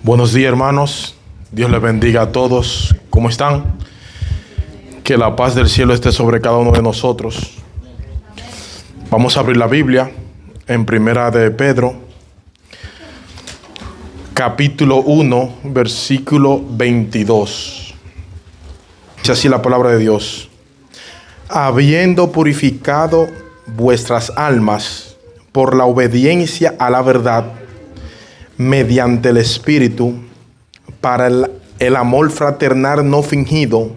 Buenos días, hermanos. Dios les bendiga a todos. ¿Cómo están? Que la paz del cielo esté sobre cada uno de nosotros. Vamos a abrir la Biblia en Primera de Pedro, capítulo 1, versículo 22. Dice así la palabra de Dios: habiendo purificado vuestras almas por la obediencia a la verdad, mediante el Espíritu, para el amor fraternal no fingido,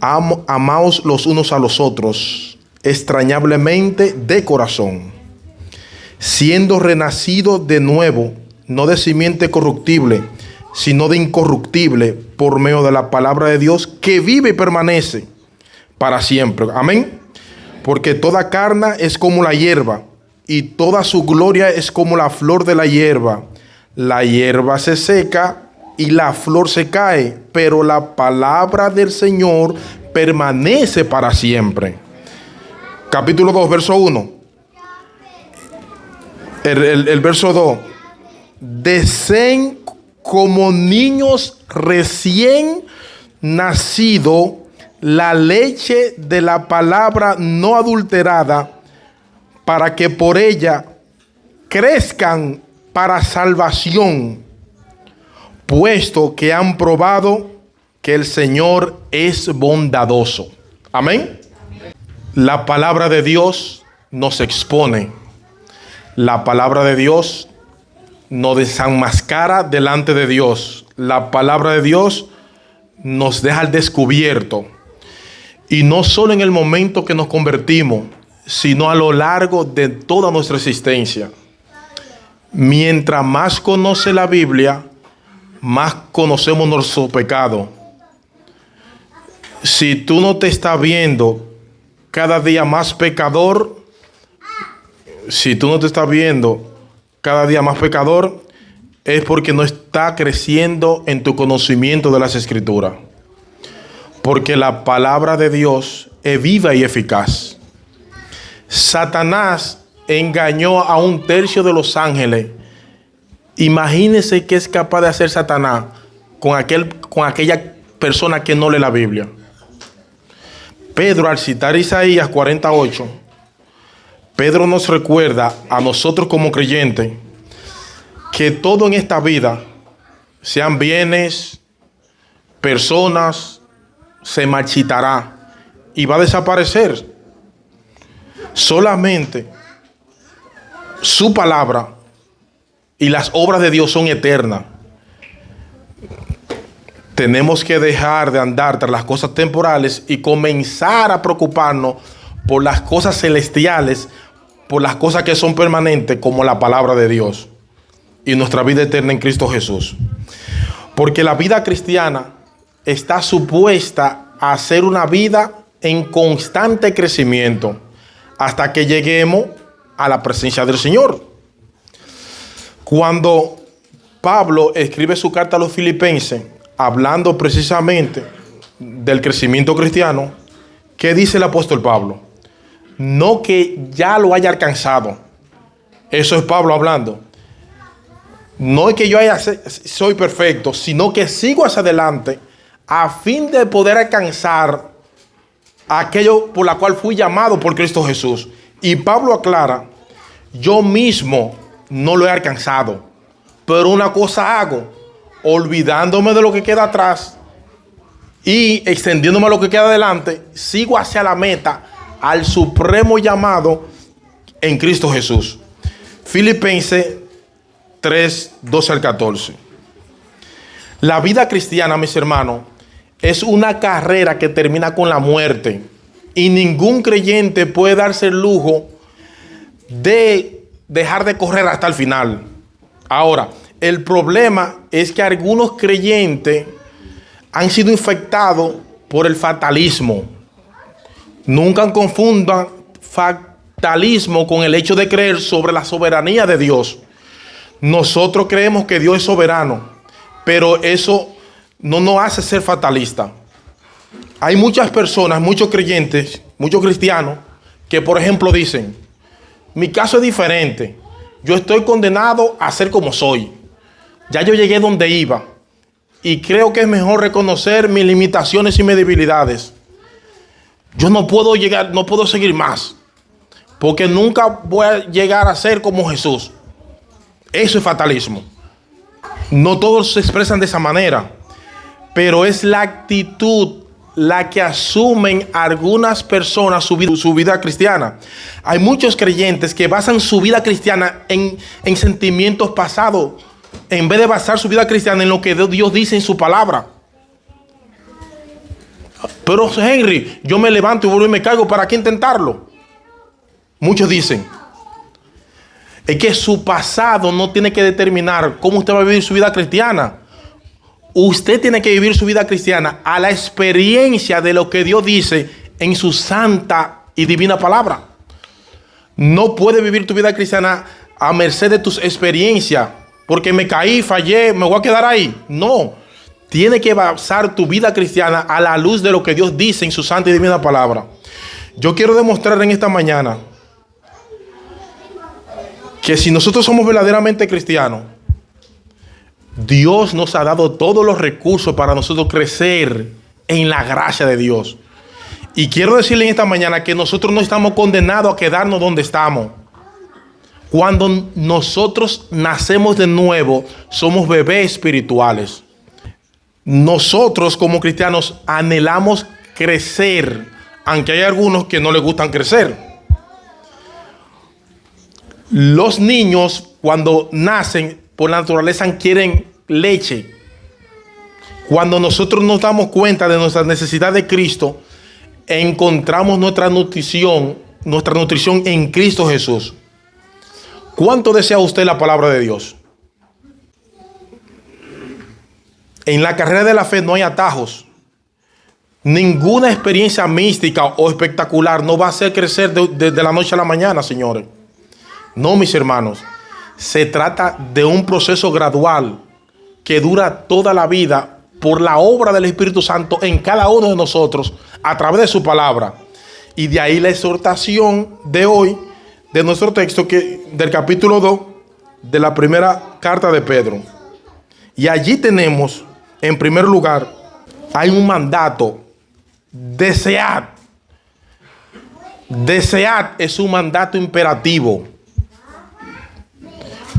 amaos los unos a los otros, extrañablemente de corazón, siendo renacido de nuevo, no de simiente corruptible, sino de incorruptible, por medio de la palabra de Dios, que vive y permanece para siempre. Amén. Porque toda carne es como la hierba, y toda su gloria es como la flor de la hierba. La hierba se seca y la flor se cae, pero la palabra del Señor permanece para siempre. Capítulo 2, verso 1. El verso 2. Deseen como niños recién nacidos la leche de la palabra no adulterada, para que por ella crezcan para salvación, puesto que han probado que el Señor es bondadoso. Amén. La palabra de Dios nos expone. La palabra de Dios nos desenmascara delante de Dios. La palabra de Dios nos deja al descubierto. Y no solo en el momento que nos convertimos, sino a lo largo de toda nuestra existencia. Mientras más conoce la Biblia, más conocemos nuestro pecado. Si tú no te estás viendo cada día más pecador, es porque no está creciendo en tu conocimiento de las Escrituras. Porque la palabra de Dios es viva y eficaz. Satanás engañó a 1/3 de los ángeles. Imagínense qué es capaz de hacer Satanás con aquella persona que no lee la Biblia. Pedro, al citar Isaías 48, Pedro nos recuerda a nosotros como creyentes que todo en esta vida, sean bienes, personas, se marchitará y va a desaparecer. Solamente su palabra y las obras de Dios son eternas. Tenemos que dejar de andar tras las cosas temporales y comenzar a preocuparnos por las cosas celestiales, por las cosas que son permanentes, como la palabra de Dios y nuestra vida eterna en Cristo Jesús. Porque la vida cristiana está supuesta a ser una vida en constante crecimiento hasta que lleguemos a la presencia del Señor. Cuando Pablo escribe su carta a los Filipenses, hablando precisamente del crecimiento cristiano, ¿qué dice el apóstol Pablo? No que ya lo haya alcanzado. Eso es Pablo hablando. No es que yo soy perfecto, sino que sigo hacia adelante a fin de poder alcanzar aquello por la cual fui llamado por Cristo Jesús. Y Pablo aclara: yo mismo no lo he alcanzado, pero una cosa hago, olvidándome de lo que queda atrás y extendiéndome a lo que queda adelante, sigo hacia la meta, al supremo llamado en Cristo Jesús. Filipenses 3, 12 al 14. La vida cristiana, mis hermanos, es una carrera que termina con la muerte, y ningún creyente puede darse el lujo de dejar de correr hasta el final. Ahora, el problema es que algunos creyentes han sido infectados por el fatalismo. Nunca confundan fatalismo con el hecho de creer sobre la soberanía de Dios. Nosotros creemos que Dios es soberano, pero eso no nos hace ser fatalistas. Hay muchas personas, muchos creyentes, muchos cristianos, que por ejemplo dicen: mi caso es diferente. Yo estoy condenado a ser como soy. Ya yo llegué donde iba. Y creo que es mejor reconocer mis limitaciones y mis debilidades. Yo no puedo llegar, no puedo seguir más. Porque nunca voy a llegar a ser como Jesús. Eso es fatalismo. No todos se expresan de esa manera. Pero es la actitud la que asumen algunas personas su vida cristiana. Hay muchos creyentes que basan su vida cristiana en sentimientos pasados, en vez de basar su vida cristiana en lo que Dios dice en su palabra. Pero Henry, yo me levanto y vuelvo y me caigo, ¿para qué intentarlo? Muchos dicen, es que su pasado no tiene que determinar cómo usted va a vivir su vida cristiana. Usted tiene que vivir su vida cristiana a la experiencia de lo que Dios dice en su santa y divina palabra. No puedes vivir tu vida cristiana a merced de tus experiencias. Porque me caí, fallé, me voy a quedar ahí. No. Tiene que basar tu vida cristiana a la luz de lo que Dios dice en su santa y divina palabra. Yo quiero demostrar en esta mañana que si nosotros somos verdaderamente cristianos, Dios nos ha dado todos los recursos para nosotros crecer en la gracia de Dios. Y quiero decirle en esta mañana que nosotros no estamos condenados a quedarnos donde estamos. Cuando nosotros nacemos de nuevo, somos bebés espirituales. Nosotros como cristianos anhelamos crecer, aunque hay algunos que no les gustan crecer. Los niños cuando nacen por naturaleza quieren leche. Cuando nosotros nos damos cuenta de nuestra necesidad de Cristo, encontramos nuestra nutrición en Cristo Jesús. ¿Cuánto desea usted la palabra de Dios? En la carrera de la fe no hay atajos. Ninguna experiencia mística o espectacular no va a hacer crecer de la noche a la mañana, señores. No, mis hermanos. Se trata de un proceso gradual que dura toda la vida por la obra del Espíritu Santo en cada uno de nosotros a través de su palabra. Y de ahí la exhortación de hoy, de nuestro texto, del capítulo 2 de la primera carta de Pedro. Y allí tenemos, en primer lugar, hay un mandato: desead. Desead es un mandato imperativo.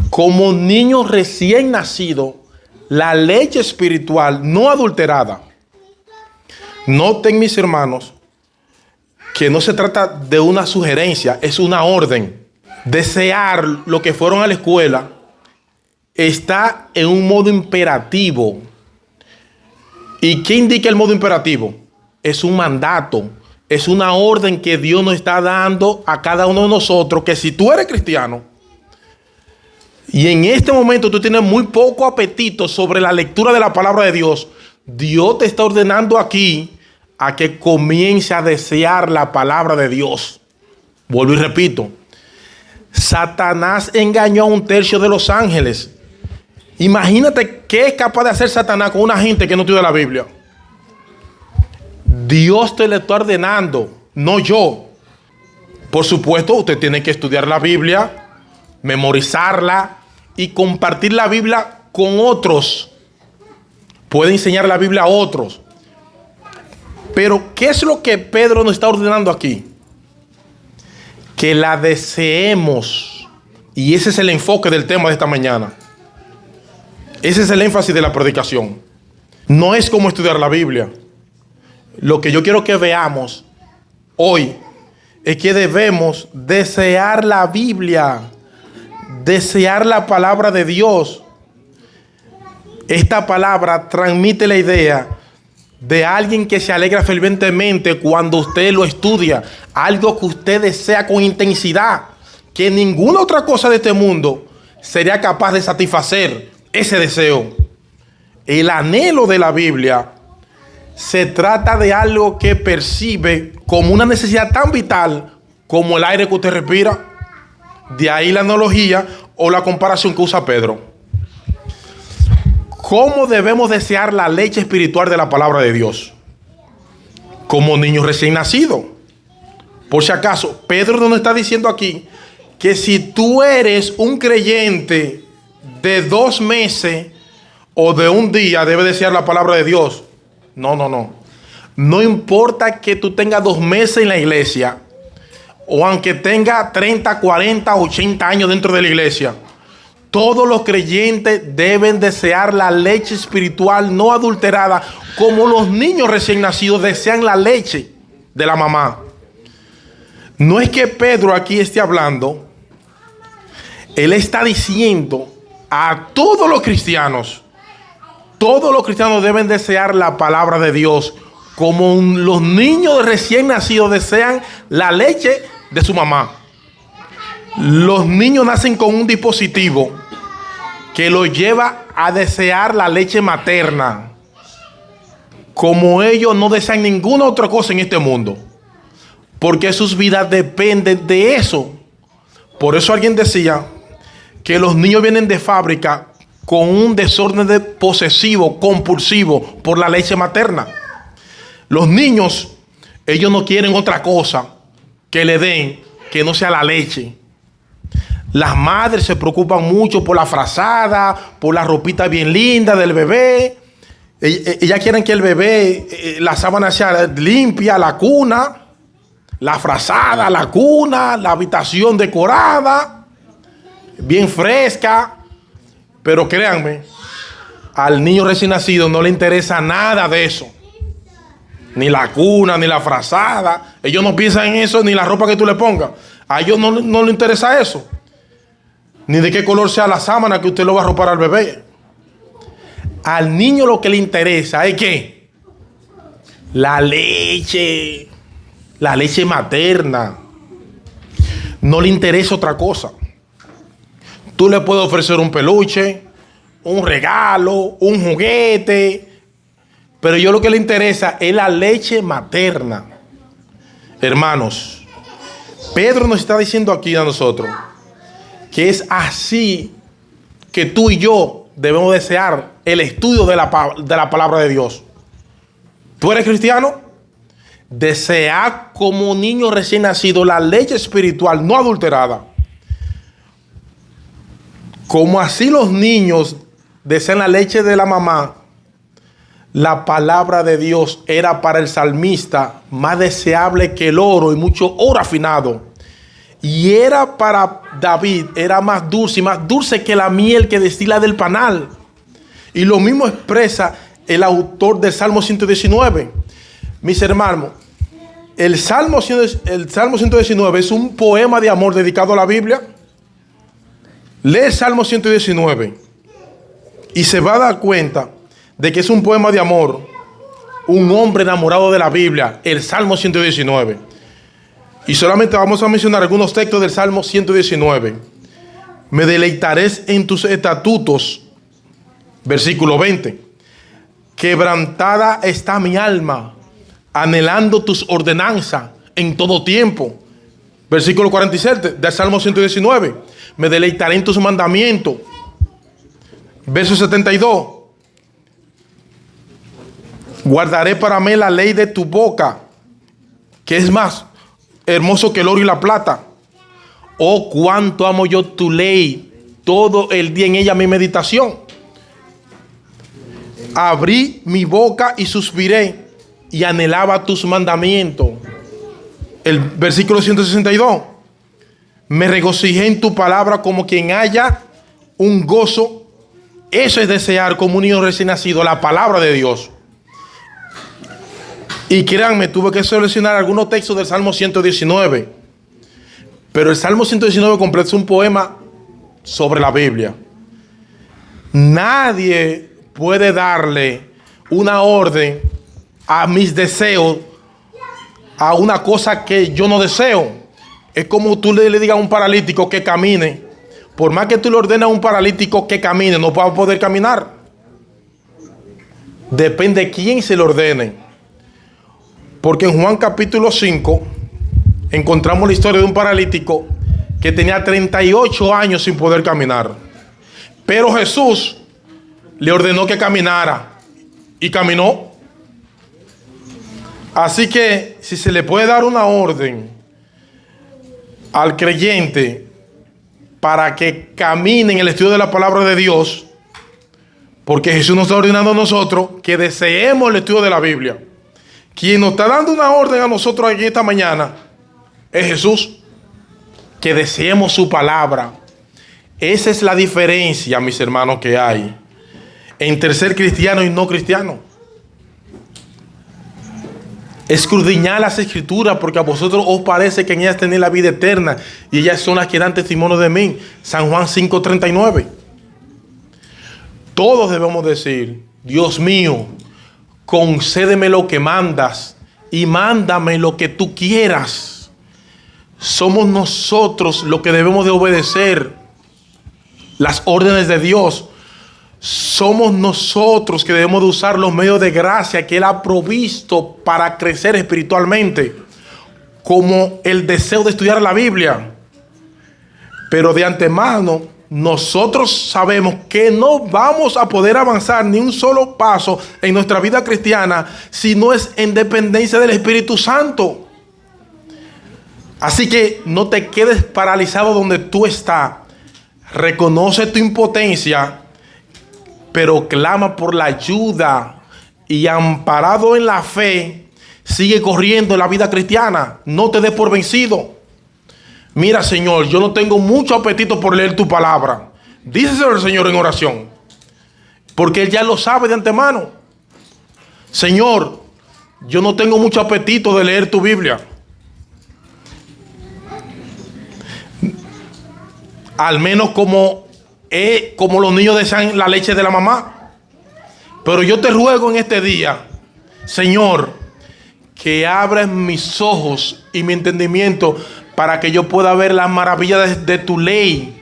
Como niños recién nacidos, la leche espiritual no adulterada. Noten, mis hermanos, que no se trata de una sugerencia, es una orden. Desear lo que fueron a la escuela está en un modo imperativo. ¿Y qué indica el modo imperativo? Es un mandato, es una orden que Dios nos está dando a cada uno de nosotros, que si tú eres cristiano y en este momento tú tienes muy poco apetito sobre la lectura de la palabra de Dios, Dios te está ordenando aquí a que comience a desear la palabra de Dios. Vuelvo y repito. Satanás engañó a 1/3 de los ángeles. Imagínate qué es capaz de hacer Satanás con una gente que no estudia la Biblia. Dios te le está ordenando, no yo. Por supuesto, usted tiene que estudiar la Biblia, memorizarla y compartir la Biblia con otros. Puede enseñar la Biblia a otros. Pero, ¿qué es lo que Pedro nos está ordenando aquí? Que la deseemos. Y ese es el enfoque del tema de esta mañana. Ese es el énfasis de la predicación. No es como estudiar la Biblia. Lo que yo quiero que veamos hoy es que debemos desear la Biblia, desear la palabra de Dios. Esta palabra transmite la idea de alguien que se alegra fervientemente cuando usted lo estudia, algo que usted desea con intensidad, que ninguna otra cosa de este mundo sería capaz de satisfacer ese deseo. El anhelo de la Biblia se trata de algo que percibe como una necesidad tan vital como el aire que usted respira. De ahí la analogía o la comparación que usa Pedro. ¿Cómo debemos desear la leche espiritual de la palabra de Dios? Como niños recién nacidos. Por si acaso, Pedro nos está diciendo aquí que si tú eres un creyente de 2 meses, o de un día debe desear la palabra de Dios. No, no, no. No importa que tú tengas 2 meses en la iglesia, o aunque tenga 30, 40, 80 años dentro de la iglesia, todos los creyentes deben desear la leche espiritual no adulterada, como los niños recién nacidos desean la leche de la mamá. No es que Pedro aquí esté hablando, él está diciendo a todos los cristianos deben desear la palabra de Dios, como los niños recién nacidos desean la leche de su mamá. Los niños nacen con un dispositivo que los lleva a desear la leche materna, como ellos no desean ninguna otra cosa en este mundo, porque sus vidas dependen de eso. Por eso alguien decía que los niños vienen de fábrica con un desorden posesivo, compulsivo por la leche materna. Los niños, ellos no quieren otra cosa que le den que no sea la leche. Las madres se preocupan mucho por la frazada, por la ropita bien linda del bebé. Ellas quieren que el bebé, la sábana sea limpia, la cuna, la frazada, la cuna, la habitación decorada, bien fresca. Pero créanme, al niño recién nacido no le interesa nada de eso. Ni la cuna, ni la frazada. Ellos no piensan en eso, ni la ropa que tú le pongas. A ellos no les interesa eso. Ni de qué color sea la sábana que usted lo va a arropar al bebé. Al niño lo que le interesa es ¿qué? La leche materna. No le interesa otra cosa. Tú le puedes ofrecer un peluche, un regalo, un juguete, pero yo lo que le interesa es la leche materna. Hermanos, Pedro nos está diciendo aquí a nosotros que es así que tú y yo debemos desear el estudio de la palabra de Dios. ¿Tú eres cristiano? Desea como niño recién nacido la leche espiritual no adulterada. Como así los niños desean la leche de la mamá, la palabra de Dios era para el salmista más deseable que el oro y mucho oro afinado. Y era para David, era más dulce que la miel que destila del panal. Y lo mismo expresa el autor del Salmo 119. Mis hermanos, el Salmo 119 es un poema de amor dedicado a la Biblia. Lee el Salmo 119 y se va a dar cuenta de que es un poema de amor. Un hombre enamorado de la Biblia, el Salmo 119. Y solamente vamos a mencionar algunos textos del Salmo 119. Me deleitaré en tus estatutos. Versículo 20. Quebrantada está mi alma, anhelando tus ordenanzas en todo tiempo. Versículo 47 del Salmo 119. Me deleitaré en tus mandamientos. Verso 72. Guardaré para mí la ley de tu boca, que es más hermoso que el oro y la plata. Oh, cuánto amo yo tu ley, todo el día en ella mi meditación. Abrí mi boca y suspiré y anhelaba tus mandamientos. El versículo 162. Me regocijé en tu palabra como quien haya un gozo. Eso es desear como un niño recién nacido la palabra de Dios. Y créanme, tuve que seleccionar algunos textos del Salmo 119. Pero el Salmo 119 completo es un poema sobre la Biblia. Nadie puede darle una orden a mis deseos, a una cosa que yo no deseo. Es como tú le digas a un paralítico que camine. Por más que tú le ordenes a un paralítico que camine, no va a poder caminar. Depende de quién se le ordene. Porque en Juan capítulo 5 encontramos la historia de un paralítico que tenía 38 años sin poder caminar. Pero Jesús le ordenó que caminara y caminó. Así que si se le puede dar una orden al creyente para que camine en el estudio de la palabra de Dios, Porque Jesús nos está ordenando a nosotros que deseemos el estudio de la Biblia. Quien nos está dando una orden a nosotros aquí esta mañana es Jesús. Que deseemos su palabra. Esa es la diferencia, mis hermanos, que hay entre ser cristiano y no cristiano. Escudriñad las escrituras, porque a vosotros os parece que en ellas tenéis la vida eterna, y ellas son las que dan testimonio de mí. San Juan 5:39. Todos debemos decir: Dios mío, concédeme lo que mandas y mándame lo que tú quieras. Somos nosotros los que debemos de obedecer las órdenes de Dios. Somos nosotros que debemos de usar los medios de gracia que Él ha provisto para crecer espiritualmente, como el deseo de estudiar la Biblia. Pero de antemano, nosotros sabemos que no vamos a poder avanzar ni un solo paso en nuestra vida cristiana si no es en dependencia del Espíritu Santo. Así que no te quedes paralizado donde tú estás. Reconoce tu impotencia, pero clama por la ayuda y, amparado en la fe, sigue corriendo en la vida cristiana. No te des por vencido. Mira, Señor, yo no tengo mucho apetito por leer tu palabra. Díselo al Señor en oración, porque Él ya lo sabe de antemano. Señor, yo no tengo mucho apetito de leer tu Biblia. Al menos como los niños desean la leche de la mamá. Pero yo te ruego en este día, Señor, que abras mis ojos y mi entendimiento para que yo pueda ver las maravillas de tu ley.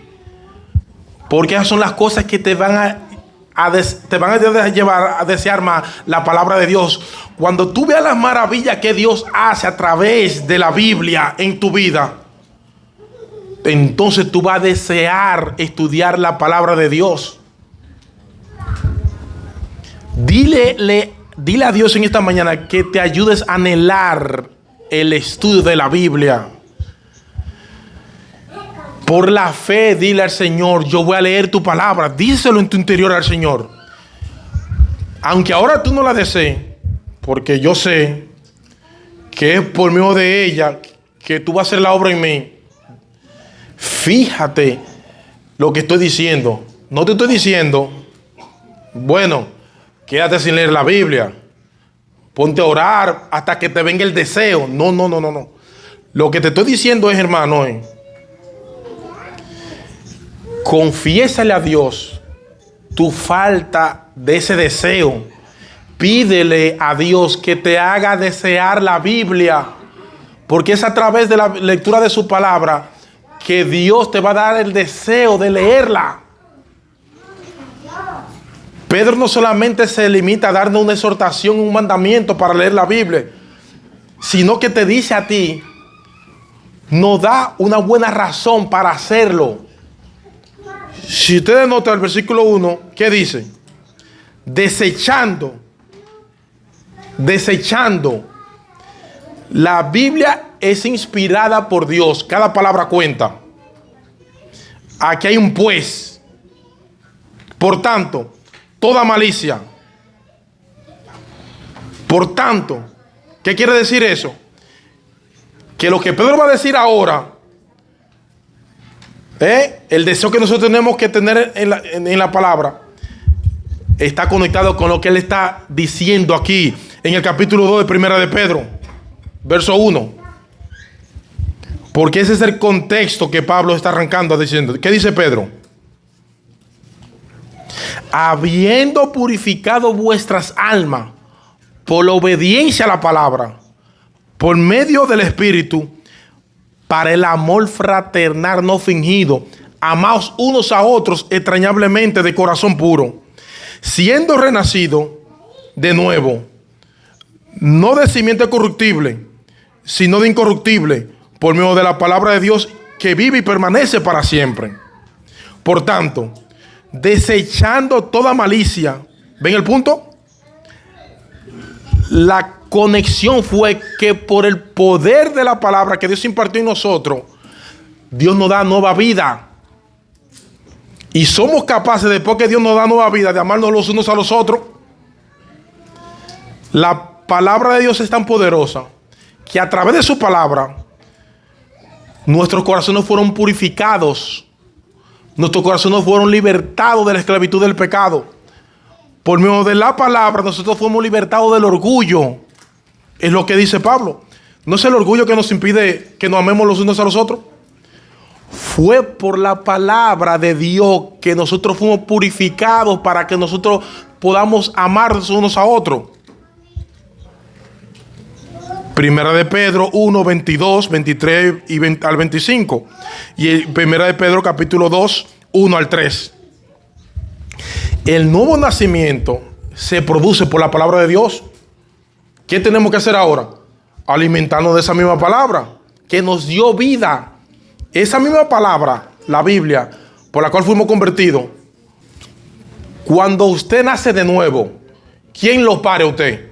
Porque esas son las cosas que te van a llevar a desear más la palabra de Dios. Cuando tú veas las maravillas que Dios hace a través de la Biblia en tu vida, entonces tú vas a desear estudiar la palabra de Dios. Dile a Dios en esta mañana que te ayudes a anhelar el estudio de la Biblia. Por la fe, dile al Señor: yo voy a leer tu palabra. Díselo en tu interior al Señor. Aunque ahora tú no la desees, porque yo sé que es por medio de ella que tú vas a hacer la obra en mí. Fíjate lo que estoy diciendo. No te estoy diciendo, bueno, quédate sin leer la Biblia, ponte a orar hasta que te venga el deseo. No. Lo que te estoy diciendo es, hermano, confiésale a Dios tu falta de ese deseo. Pídele a Dios que te haga desear la Biblia, porque es a través de la lectura de su palabra que Dios te va a dar el deseo de leerla. Pedro no solamente se limita a darnos una exhortación, un mandamiento para leer la Biblia, sino que te dice a ti, nos da una buena razón para hacerlo. Si ustedes notan el versículo 1, ¿qué dice? Desechando. La Biblia es inspirada por Dios. Cada palabra cuenta. Aquí hay un pues. Por tanto, toda malicia. Por tanto, ¿qué quiere decir eso? Que lo que Pedro va a decir ahora, el deseo que nosotros tenemos que tener en la palabra, está conectado con lo que él está diciendo aquí en el capítulo 2 de Primera de Pedro, verso 1. Porque ese es el contexto que Pablo está arrancando diciendo. ¿Qué dice Pedro? Habiendo purificado vuestras almas por la obediencia a la palabra, por medio del Espíritu, para el amor fraternal no fingido, amaos unos a otros entrañablemente de corazón puro, siendo renacido de nuevo, no de simiente corruptible, sino de incorruptible, por medio de la palabra de Dios que vive y permanece para siempre. Por tanto, desechando toda malicia, ¿ven el punto? La conexión fue que por el poder de la palabra que Dios impartió en nosotros, Dios nos da nueva vida. Y somos capaces, después que Dios nos da nueva vida, de amarnos los unos a los otros. La palabra de Dios es tan poderosa que a través de su palabra nuestros corazones fueron purificados. Nuestros corazones fueron libertados de la esclavitud del pecado. Por medio de la palabra nosotros fuimos libertados del orgullo. Es lo que dice Pablo. No es el orgullo que nos impide que nos amemos los unos a los otros. Fue por la palabra de Dios que nosotros fuimos purificados para que nosotros podamos amarnos unos a otros. Primera de Pedro 1, 22, 23 y 20 al 25. Y Primera de Pedro capítulo 2, 1 al 3. El nuevo nacimiento se produce por la palabra de Dios. ¿Qué tenemos que hacer ahora? Alimentarnos de esa misma palabra que nos dio vida. Esa misma palabra, la Biblia, por la cual fuimos convertidos. Cuando usted nace de nuevo, ¿quién lo pare a usted?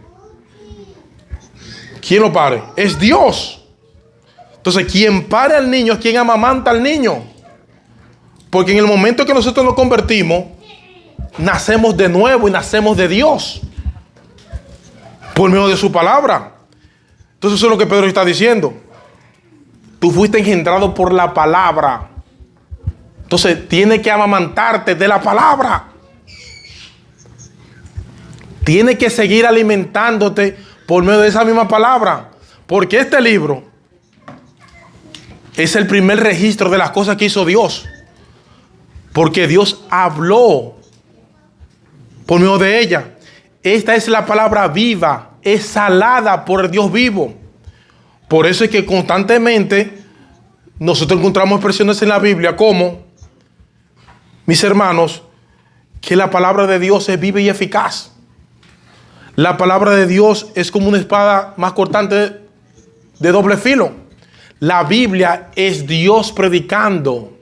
¿Quién lo pare? Es Dios. Entonces, quien pare al niño es quien amamanta al niño. Porque en el momento que nosotros nos convertimos, nacemos de nuevo y nacemos de Dios. Por medio de su palabra. Entonces, eso es lo que Pedro está diciendo. Tú fuiste engendrado por la palabra. Entonces, tienes que amamantarte de la palabra. Tienes que seguir alimentándote por medio de esa misma palabra. Porque este libro es el primer registro de las cosas que hizo Dios. Porque Dios habló por medio de ella. Esta es la palabra viva, es salada por el Dios vivo. Por eso es que constantemente nosotros encontramos expresiones en la Biblia como, mis hermanos, que la palabra de Dios es viva y eficaz. La palabra de Dios es como una espada más cortante de doble filo. La Biblia es Dios predicando.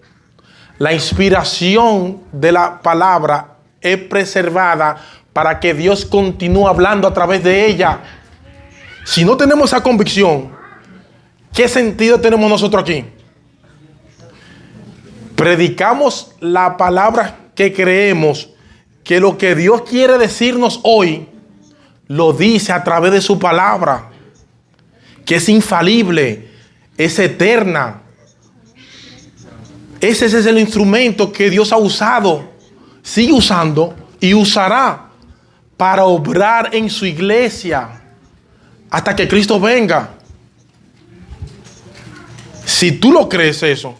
La inspiración de la palabra es preservada para que Dios continúe hablando a través de ella. Si no tenemos esa convicción, ¿qué sentido tenemos nosotros aquí? Predicamos la palabra que creemos que lo que Dios quiere decirnos hoy lo dice a través de su palabra, que es infalible, es eterna. Ese es el instrumento que Dios ha usado, sigue usando y usará para obrar en su iglesia hasta que Cristo venga. Si tú lo crees eso,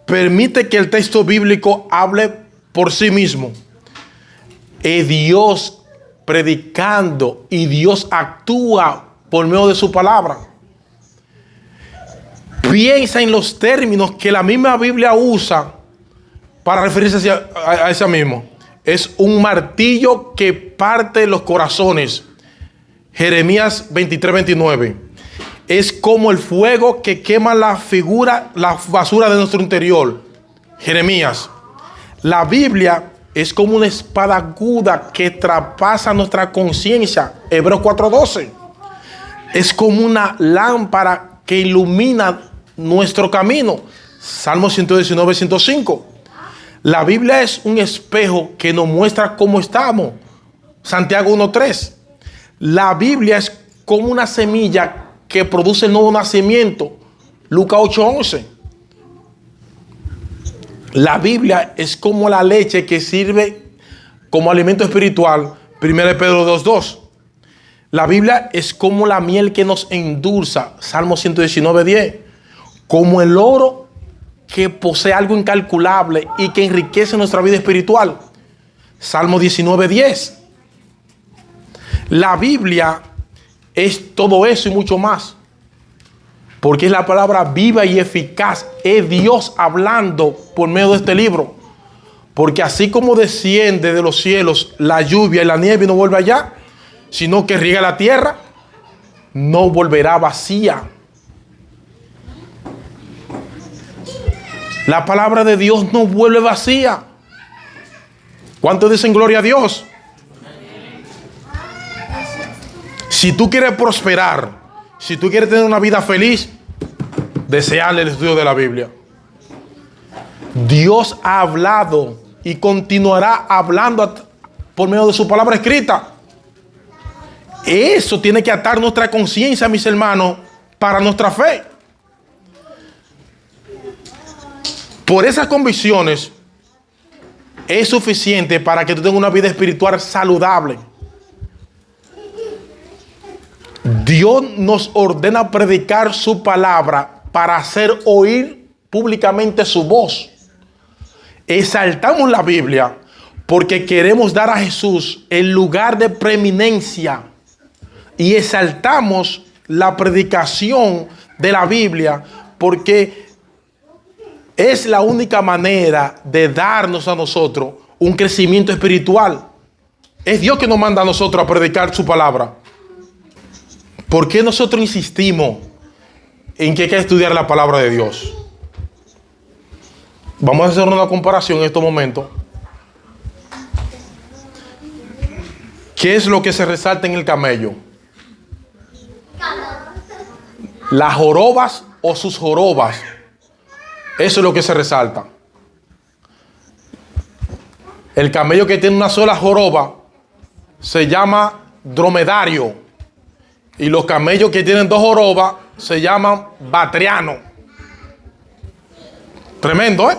permite que el texto bíblico hable por sí mismo. Es Dios predicando y Dios actúa por medio de su palabra. Piensa en los términos que la misma Biblia usa para referirse a ese mismo. Es un martillo que parte los corazones. Jeremías 23, 29. Es como el fuego que quema la basura de nuestro interior. Jeremías. La Biblia es como una espada aguda que traspasa nuestra conciencia. Hebreos 4:12. Es como una lámpara que ilumina nuestro camino. Salmo 119, 105. La Biblia es un espejo que nos muestra cómo estamos. Santiago 1:3. La Biblia es como una semilla que produce el nuevo nacimiento. Lucas 8:11. La Biblia es como la leche que sirve como alimento espiritual. 1 Pedro 2:2. La Biblia es como la miel que nos endulza. Salmo 119:10. Como el oro que posee algo incalculable y que enriquece nuestra vida espiritual. Salmo 19:10. La Biblia es todo eso y mucho más. Porque es la palabra viva y eficaz. Es Dios hablando por medio de este libro. Porque así como desciende de los cielos la lluvia y la nieve y no vuelve allá, sino que riega la tierra, no volverá vacía. La palabra de Dios no vuelve vacía. ¿Cuántos dicen gloria a Dios? Si tú quieres prosperar, si tú quieres tener una vida feliz, desearle el estudio de la Biblia. Dios ha hablado y continuará hablando por medio de su palabra escrita. Eso tiene que atar nuestra conciencia, mis hermanos, para nuestra fe. Por esas convicciones es suficiente para que tú tengas una vida espiritual saludable. Dios nos ordena predicar su palabra para hacer oír públicamente su voz. Exaltamos la Biblia porque queremos dar a Jesús el lugar de preeminencia. Y exaltamos la predicación de la Biblia porque es la única manera de darnos a nosotros un crecimiento espiritual. Es Dios que nos manda a nosotros a predicar su palabra. ¿Por qué nosotros insistimos en que hay que estudiar la palabra de Dios? Vamos a hacer una comparación en estos momentos. ¿Qué es lo que se resalta en el camello? Las jorobas o sus jorobas. Eso es lo que se resalta. El camello que tiene una sola joroba se llama dromedario. Y los camellos que tienen dos jorobas se llaman batrianos. Tremendo, ¿eh?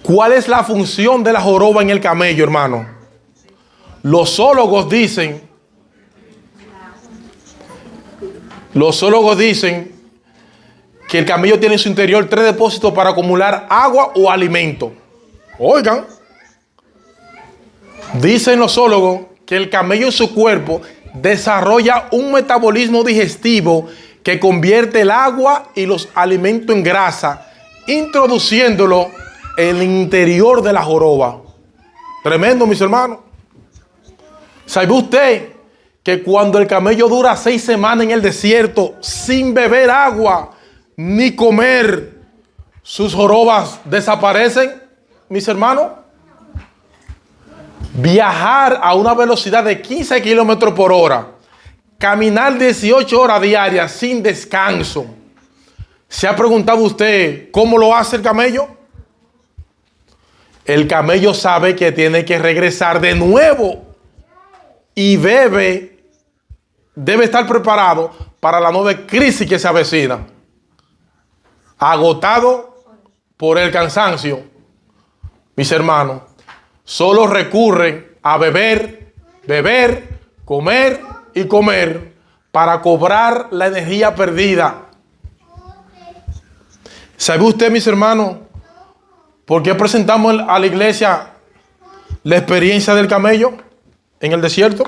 ¿Cuál es la función de la joroba en el camello, hermano? Los zoólogos dicen que el camello tiene en su interior 3 depósitos para acumular agua o alimento. Oigan, dicen los zoólogos que el camello en su cuerpo desarrolla un metabolismo digestivo que convierte el agua y los alimentos en grasa, introduciéndolo en el interior de la joroba. Tremendo, mis hermanos. ¿Sabe usted que cuando el camello dura 6 semanas en el desierto sin beber agua ni comer, sus jorobas desaparecen, mis hermanos? Viajar a una velocidad de 15 kilómetros por hora, caminar 18 horas diarias sin descanso. ¿Se ha preguntado usted cómo lo hace el camello? El camello sabe que tiene que regresar de nuevo y debe estar preparado para la nueva crisis que se avecina. Agotado por el cansancio, mis hermanos, solo recurren a beber, comer y comer para cobrar la energía perdida. ¿Sabe usted, mis hermanos, por qué presentamos a la iglesia la experiencia del camello en el desierto?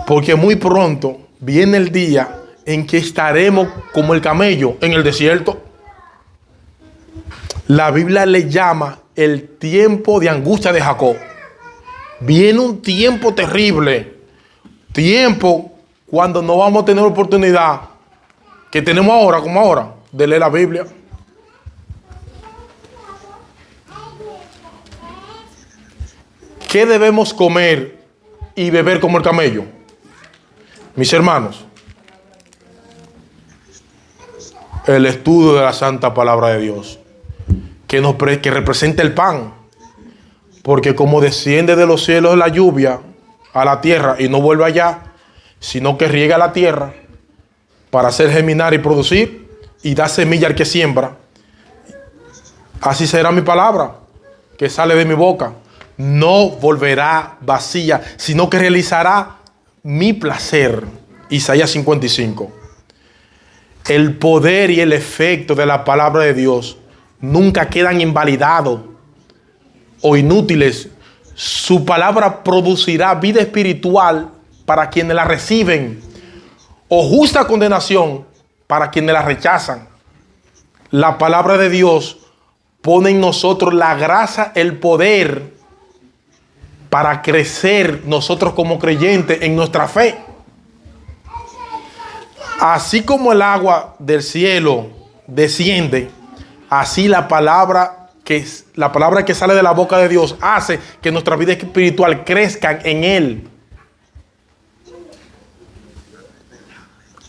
Porque muy pronto viene el día en que estaremos como el camello en el desierto. La Biblia le llama el tiempo de angustia de Jacob. Viene un tiempo terrible, tiempo cuando no vamos a tener oportunidad que tenemos ahora, como ahora, de leer la Biblia. ¿Qué debemos comer y beber como el camello? Mis hermanos, el estudio de la santa palabra de Dios, que representa el pan, porque como desciende de los cielos la lluvia a la tierra y no vuelve allá, sino que riega la tierra para hacer germinar y producir y da semilla al que siembra, así será mi palabra que sale de mi boca. No volverá vacía, sino que realizará mi placer. Isaías 55. El poder y el efecto de la palabra de Dios nunca quedan invalidados o inútiles. Su palabra producirá vida espiritual para quienes la reciben, o justa condenación para quienes la rechazan. La palabra de Dios pone en nosotros la gracia, el poder para crecer nosotros como creyentes en nuestra fe. Así como el agua del cielo desciende, así la palabra que sale de la boca de Dios hace que nuestra vida espiritual crezca en Él.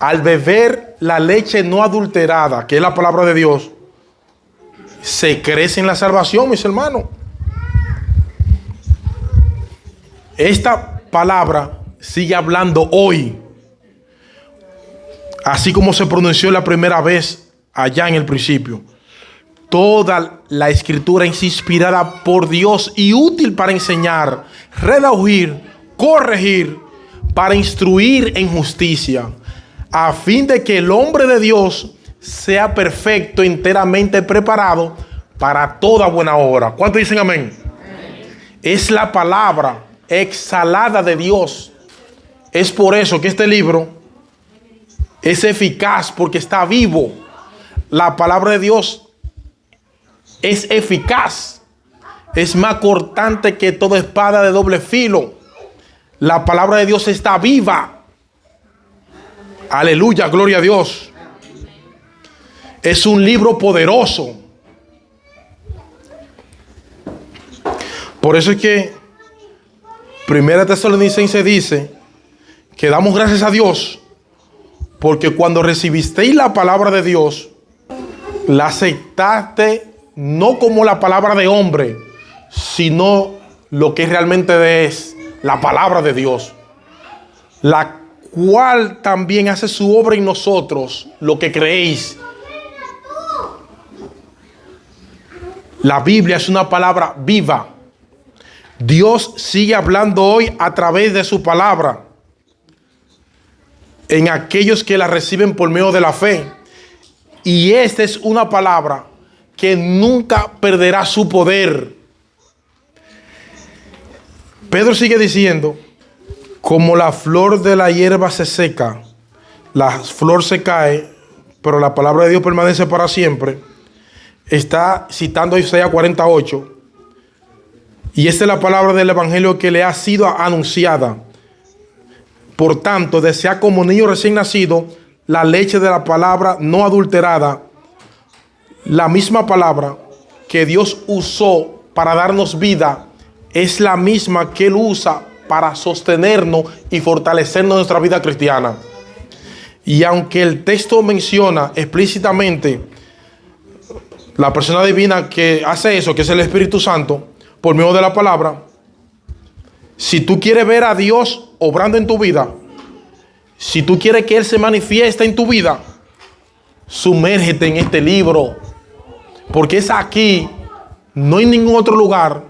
Al beber la leche no adulterada, que es la palabra de Dios, se crece en la salvación, mis hermanos. Esta palabra sigue hablando hoy, así como se pronunció la primera vez allá en el principio. Toda la escritura es inspirada por Dios y útil para enseñar, redarguir, corregir, para instruir en justicia, a fin de que el hombre de Dios sea perfecto, enteramente preparado para toda buena obra. ¿Cuántos dicen amén? Es la palabra exhalada de Dios. Es por eso que este libro es eficaz, porque está vivo. La palabra de Dios es eficaz, es más cortante que toda espada de doble filo. La palabra de Dios está viva. Aleluya, gloria a Dios. Es un libro poderoso. Por eso es que Primera Tesalonicenses dice que damos gracias a Dios, porque cuando recibisteis la palabra de Dios, la aceptaste no como la palabra de hombre, sino lo que realmente es la palabra de Dios, la cual también hace su obra en nosotros, lo que creéis. La Biblia es una palabra viva. Dios sigue hablando hoy a través de su palabra en aquellos que la reciben por medio de la fe. Y esta es una palabra que nunca perderá su poder. Pedro sigue diciendo, como la flor de la hierba se seca, la flor se cae, pero la palabra de Dios permanece para siempre. Está citando Isaías 48. Y esta es la palabra del evangelio que le ha sido anunciada. Por tanto, desea como niño recién nacido la leche de la palabra no adulterada. La misma palabra que Dios usó para darnos vida es la misma que Él usa para sostenernos y fortalecernos en nuestra vida cristiana. Y aunque el texto menciona explícitamente la persona divina que hace eso, que es el Espíritu Santo, por medio de la palabra, si tú quieres ver a Dios obrando en tu vida, si tú quieres que Él se manifieste en tu vida, sumérgete en este libro, porque es aquí, no hay ningún otro lugar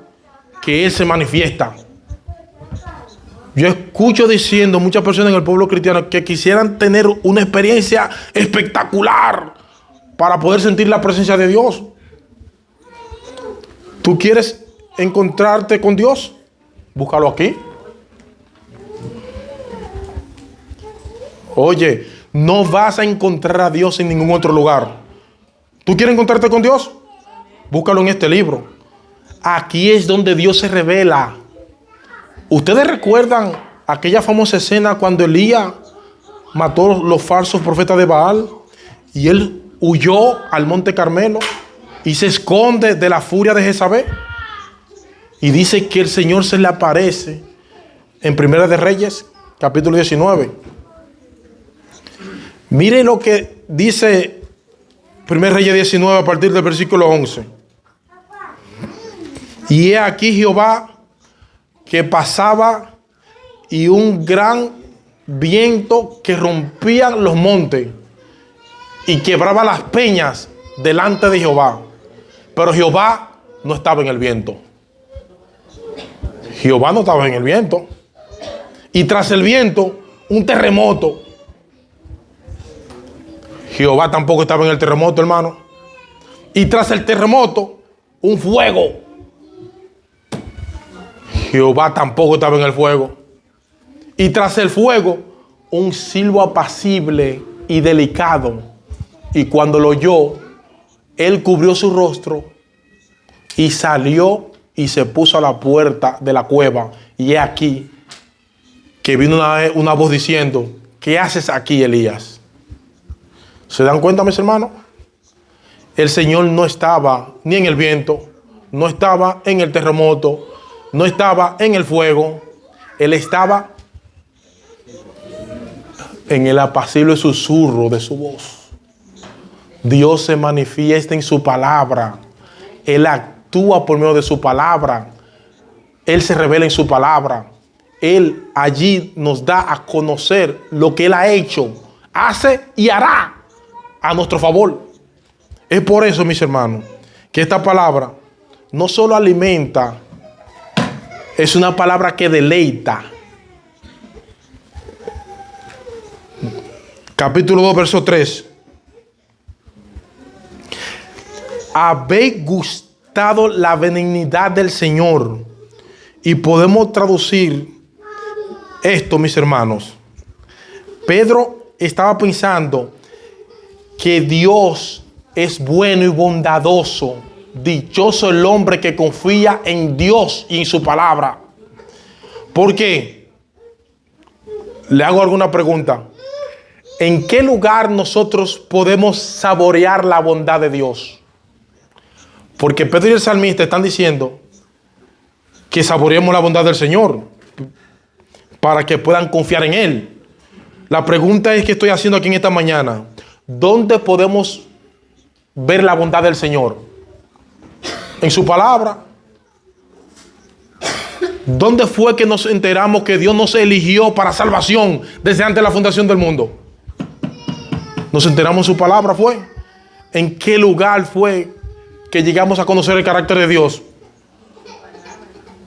que Él se manifiesta. Yo escucho diciendo muchas personas en el pueblo cristiano que quisieran tener una experiencia espectacular para poder sentir la presencia de Dios. ¿Tú quieres encontrarte con Dios? Búscalo aquí. Oye, no vas a encontrar a Dios en ningún otro lugar. ¿Tú quieres encontrarte con Dios? Búscalo en este libro. Aquí es donde Dios se revela. ¿Ustedes recuerdan aquella famosa escena cuando Elías mató los falsos profetas de Baal y él huyó al monte Carmelo y se esconde de la furia de Jezabel? Y dice que el Señor se le aparece en Primera de Reyes, capítulo 19. Mire lo que dice Primera Reyes 19 a partir del versículo 11. Y he aquí Jehová que pasaba y un gran viento que rompía los montes y quebraba las peñas delante de Jehová. Pero Jehová no estaba en el viento. Jehová no estaba en el viento. Y tras el viento, un terremoto. Jehová tampoco estaba en el terremoto, hermano. Y tras el terremoto, un fuego. Jehová tampoco estaba en el fuego. Y tras el fuego, un silbo apacible y delicado. Y cuando lo oyó, él cubrió su rostro y salió y se puso a la puerta de la cueva. Y he aquí que vino una voz diciendo, ¿qué haces aquí, Elías? ¿Se dan cuenta, mis hermanos? El Señor no estaba ni en el viento, no estaba en el terremoto, no estaba en el fuego. Él estaba en el apacible susurro de su voz. Dios se manifiesta en su palabra Él actúa por medio de su palabra. Él se revela en su palabra. Él allí nos da a conocer lo que Él ha hecho, hace y hará a nuestro favor. Es por eso, mis hermanos, que esta palabra no solo alimenta, es una palabra que deleita. Capítulo 2, verso 3. Habéis gustado la benignidad del Señor. Y podemos traducir esto, mis hermanos. Pedro estaba pensando que Dios es bueno y bondadoso. Dichoso el hombre que confía en Dios y en su palabra. ¿Por qué? Le hago alguna pregunta. ¿En qué lugar nosotros podemos saborear la bondad de Dios? Porque Pedro y el salmista están diciendo que saboreemos la bondad del Señor para que puedan confiar en Él. La pregunta es que estoy haciendo aquí en esta mañana. ¿Dónde podemos ver la bondad del Señor? En su palabra. ¿Dónde fue que nos enteramos que Dios nos eligió para salvación desde antes de la fundación del mundo? Nos enteramos en su palabra, ¿fue? ¿En qué lugar fue que llegamos a conocer el carácter de Dios?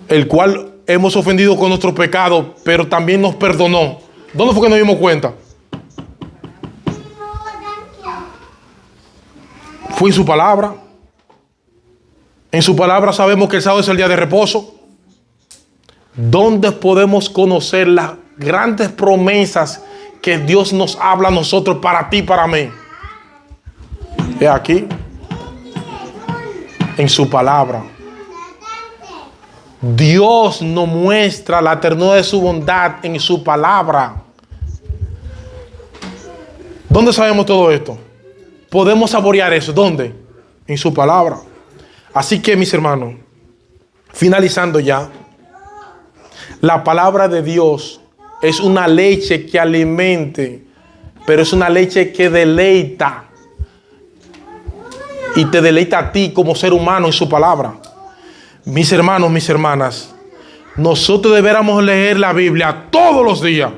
El cual hemos ofendido con nuestros pecados, pero también nos perdonó. ¿Dónde fue que nos dimos cuenta? Fue en su palabra. En su palabra sabemos que el sábado es el día de reposo. ¿Dónde podemos conocer las grandes promesas que Dios nos habla a nosotros, para ti y para mí? Es aquí, en su palabra. Dios nos muestra la ternura de su bondad en su palabra. ¿Dónde sabemos todo esto? Podemos saborear eso. ¿Dónde? En su palabra. Así que, mis hermanos, finalizando ya, la palabra de Dios es una leche que alimente, pero es una leche que deleita. Y te deleita a ti como ser humano en su palabra. Mis hermanos, mis hermanas, nosotros deberíamos leer la Biblia todos los días.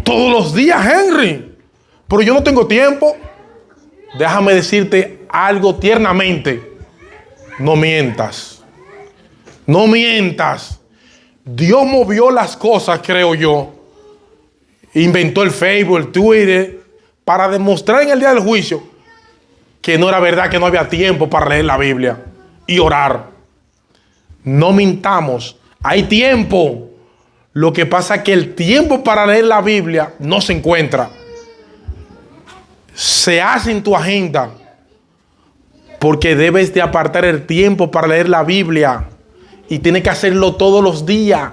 Todos los días, Henry. Pero yo no tengo tiempo. Déjame decirte algo tiernamente. No mientas. No mientas. Dios movió las cosas, creo yo. Inventó el Facebook, el Twitter, para demostrar en el día del juicio que no era verdad, que no había tiempo para leer la Biblia y orar. No mintamos. Hay tiempo. Lo que pasa es que el tiempo para leer la Biblia no se encuentra. Se hace en tu agenda, porque debes de apartar el tiempo para leer la Biblia. Y tienes que hacerlo todos los días,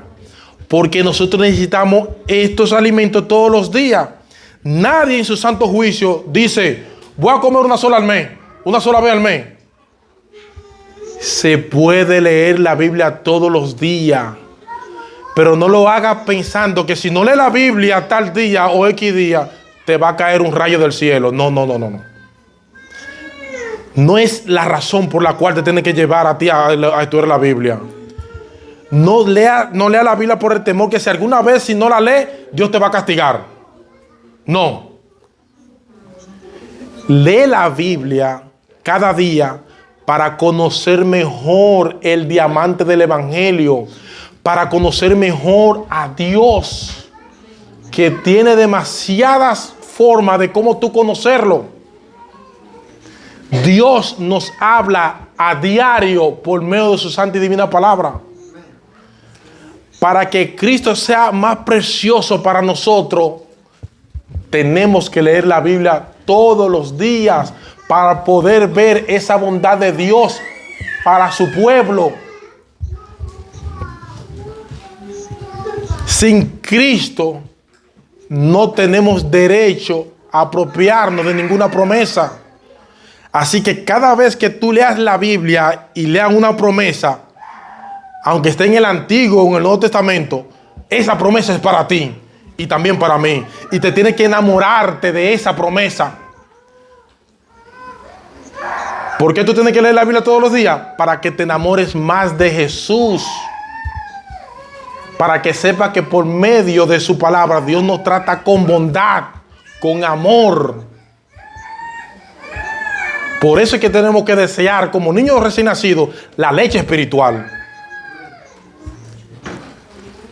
porque nosotros necesitamos estos alimentos todos los días. Nadie en su santo juicio dice: voy a comer una sola vez al mes. Se puede leer la Biblia todos los días, pero no lo hagas pensando que si no lees la Biblia tal día o X día, te va a caer un rayo del cielo. No. No es la razón por la cual te tiene que llevar a ti a estudiar la Biblia. No lea la Biblia por el temor que si alguna vez si no la lees, Dios te va a castigar. No. Lee la Biblia cada día para conocer mejor el diamante del Evangelio, para conocer mejor a Dios, que tiene demasiadas formas de cómo tú conocerlo. Dios nos habla a diario por medio de su santa y divina palabra. Para que Cristo sea más precioso para nosotros, tenemos que leer la Biblia todos los días para poder ver esa bondad de Dios para su pueblo. Sin Cristo no tenemos derecho a apropiarnos de ninguna promesa. Así que cada vez que tú leas la Biblia y leas una promesa, aunque esté en el Antiguo o en el Nuevo Testamento, esa promesa es para ti y también para mí. Y te tienes que enamorarte de esa promesa. ¿Por qué tú tienes que leer la Biblia todos los días? Para que te enamores más de Jesús. Para que sepas que por medio de su palabra Dios nos trata con bondad, con amor. Por eso es que tenemos que desear, como niños recién nacidos, la leche espiritual.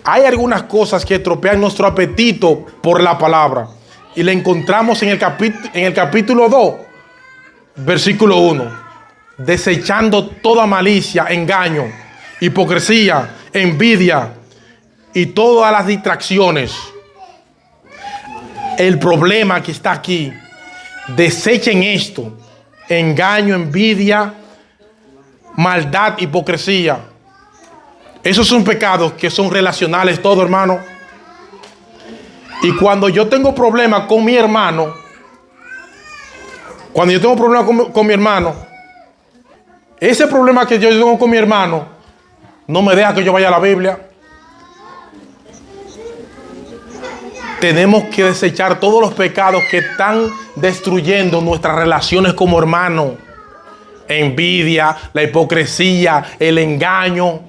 Hay algunas cosas que estropean nuestro apetito por la palabra. Y la encontramos en el capítulo 2, versículo 1. Desechando toda malicia, engaño, hipocresía, envidia y todas las distracciones. El problema que está aquí, desechen esto: engaño, envidia, maldad, hipocresía. Esos son pecados que son relacionales, todo, hermano. Y cuando yo tengo problemas con mi hermano, ese problema que yo tengo con mi hermano no me deja que yo vaya a la Biblia. Tenemos que desechar todos los pecados que están destruyendo nuestras relaciones como hermanos. Envidia, la hipocresía, el engaño.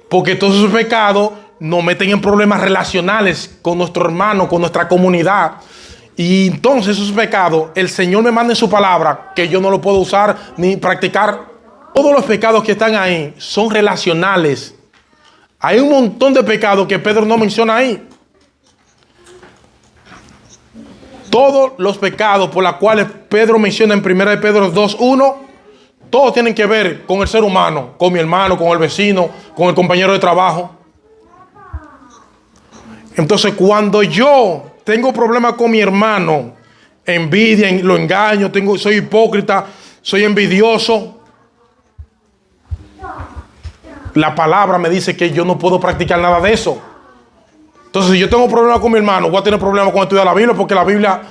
Porque todos esos pecados nos meten en problemas relacionales con nuestro hermano, con nuestra comunidad. Y entonces esos pecados, el Señor me manda en su palabra que yo no lo puedo usar ni practicar. Todos los pecados que están ahí son relacionales. Hay un montón de pecados que Pedro no menciona ahí. Todos los pecados por los cuales Pedro menciona en 1 de Pedro 2:1, todos tienen que ver con el ser humano, con mi hermano, con el vecino, con el compañero de trabajo. Entonces, cuando yo tengo problemas con mi hermano, envidia, lo engaño, soy hipócrita, soy envidioso, la palabra me dice que yo no puedo practicar nada de eso. Entonces, si yo tengo problemas con mi hermano, voy a tener problemas con estudiar la Biblia, porque la Biblia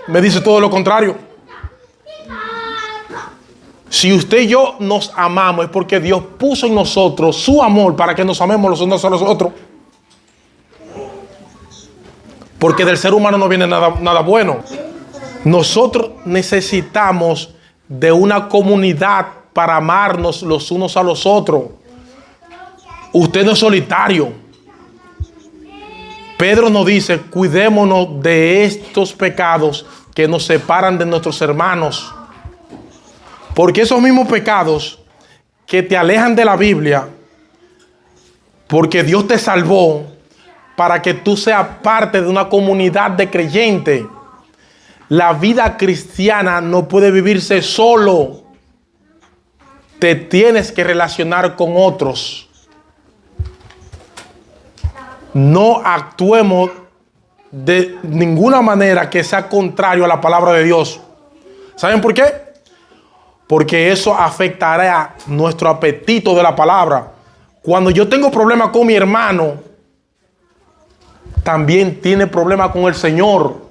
me dice todo lo contrario. Si usted y yo nos amamos, es porque Dios puso en nosotros su amor para que nos amemos los unos a los otros. Porque del ser humano no viene nada bueno. Nosotros necesitamos de una comunidad para amarnos los unos a los otros. Usted no es solitario. Pedro nos dice: cuidémonos de estos pecados que nos separan de nuestros hermanos. Porque esos mismos pecados que te alejan de la Biblia, porque Dios te salvó para que tú seas parte de una comunidad de creyentes. La vida cristiana no puede vivirse solo. Te tienes que relacionar con otros. No actuemos de ninguna manera que sea contrario a la palabra de Dios. ¿Saben por qué? Porque eso afectará nuestro apetito de la palabra. Cuando yo tengo problemas con mi hermano, también tiene problemas con el Señor.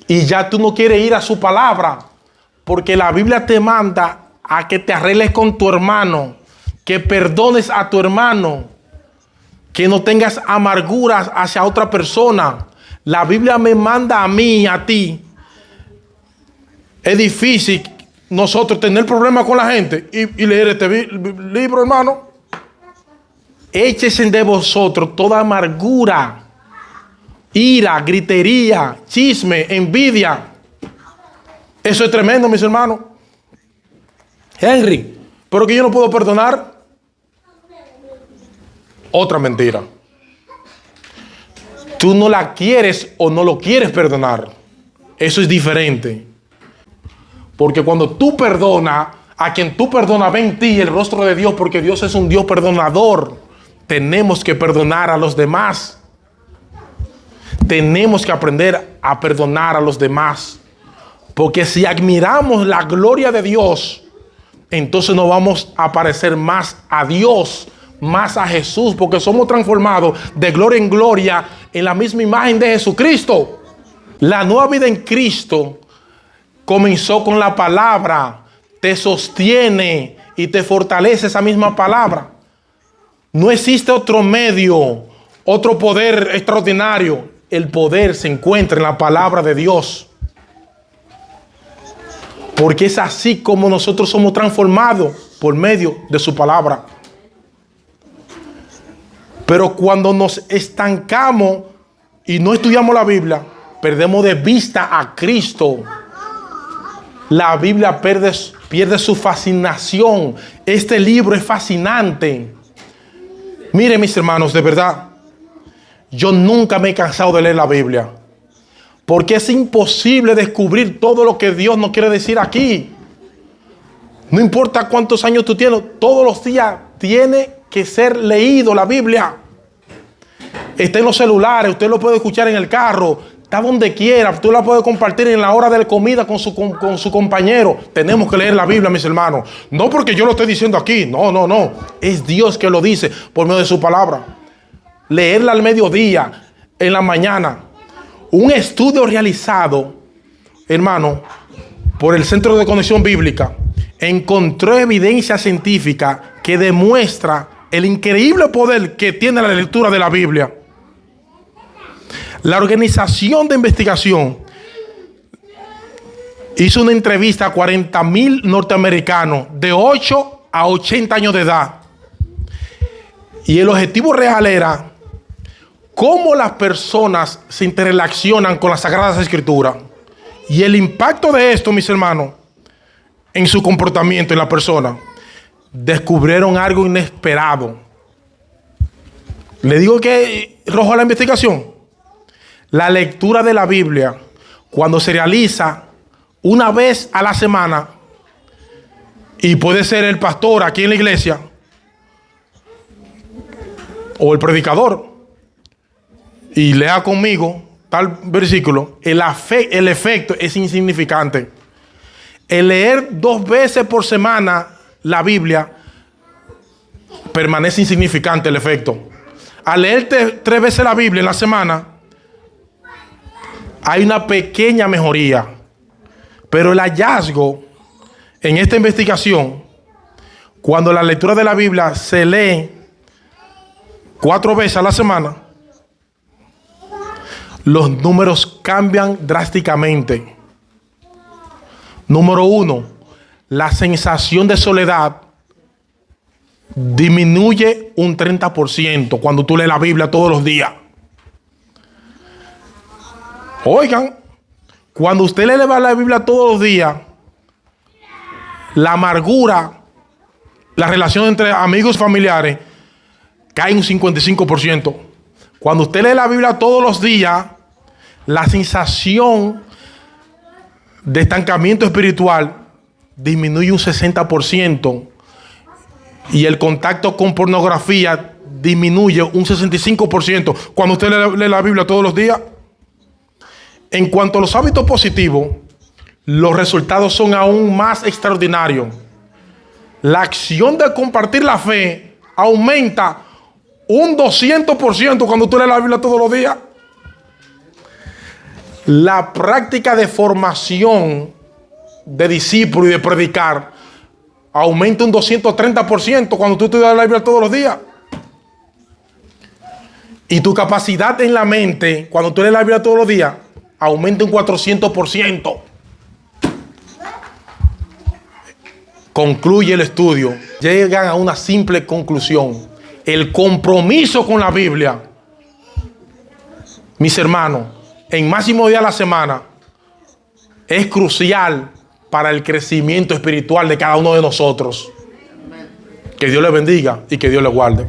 Y ya tú no quieres ir a su palabra, porque la Biblia te manda a que te arregles con tu hermano, que perdones a tu hermano, que no tengas amarguras hacia otra persona. La Biblia me manda a mí y a ti. Es difícil nosotros tener problemas con la gente y leer este libro, hermano. Échese de vosotros toda amargura, ira, gritería, chisme, envidia. Eso es tremendo, mis hermanos. Henry, pero que yo no puedo perdonar. Otra mentira. Tú no la quieres o no lo quieres perdonar. Eso es diferente. Porque cuando tú perdonas, a quien tú perdonas, ve en ti el rostro de Dios, porque Dios es un Dios perdonador. Tenemos que perdonar a los demás. Tenemos que aprender a perdonar a los demás. Porque si admiramos la gloria de Dios, entonces nos vamos a parecer más a Dios, más a Jesús, porque somos transformados de gloria en gloria en la misma imagen de Jesucristo. La nueva vida en Cristo comenzó con la palabra, te sostiene y te fortalece esa misma palabra. No existe otro medio, otro poder extraordinario. El poder se encuentra en la palabra de Dios. Porque es así como nosotros somos transformados por medio de su palabra. Pero cuando nos estancamos y no estudiamos la Biblia, perdemos de vista a Cristo. La Biblia pierde su fascinación. Este libro es fascinante. Miren, mis hermanos, de verdad, yo nunca me he cansado de leer la Biblia. Porque es imposible descubrir todo lo que Dios nos quiere decir aquí. No importa cuántos años tú tienes, todos los días tiene que ser leído la Biblia. Está en los celulares, usted lo puede escuchar en el carro, está donde quiera, tú la puedes compartir en la hora de la comida con su compañero. Tenemos que leer la Biblia, mis hermanos. No porque yo lo estoy diciendo aquí, no. Es Dios que lo dice por medio de su palabra. Leerla al mediodía, en la mañana. Un estudio realizado, hermano, por el Centro de Conexión Bíblica, encontró evidencia científica que demuestra el increíble poder que tiene la lectura de la Biblia. La organización de investigación hizo una entrevista a 40,000 norteamericanos de 8 a 80 años de edad. Y el objetivo real era cómo las personas se interrelacionan con las Sagradas Escrituras. Y el impacto de esto, mis hermanos, en su comportamiento en la persona. Descubrieron algo inesperado. Le digo que rojo a la investigación. La lectura de la Biblia, cuando se realiza una vez a la semana, y puede ser el pastor aquí en la iglesia, o el predicador, y lea conmigo tal versículo, el efecto es insignificante. El leer 2 veces por semana la Biblia permanece insignificante el efecto. Al leer 3 veces la Biblia en la semana, hay una pequeña mejoría. Pero el hallazgo en esta investigación, cuando la lectura de la Biblia se lee 4 veces a la semana, los números cambian drásticamente. Número 1, la sensación de soledad disminuye un 30% cuando tú lees la Biblia todos los días. Oigan, cuando usted lee la Biblia todos los días, la amargura, la relación entre amigos y familiares, cae un 55%. Cuando usted lee la Biblia todos los días, la sensación de estancamiento espiritual disminuye un 60%. Y el contacto con pornografía disminuye un 65% cuando usted lee la Biblia todos los días. En cuanto a los hábitos positivos, los resultados son aún más extraordinarios. La acción de compartir la fe aumenta un 200% cuando usted lee la Biblia todos los días. La práctica de formación de discípulo y de predicar aumenta un 230% cuando tú estudias la Biblia todos los días. Y tu capacidad en la mente, cuando tú lees la Biblia todos los días, aumenta un 400%. Concluye el estudio. Llegan a una simple conclusión. El compromiso con la Biblia, mis hermanos, en máximo día a la semana, es crucial para el crecimiento espiritual de cada uno de nosotros. Que Dios les bendiga y que Dios les guarde.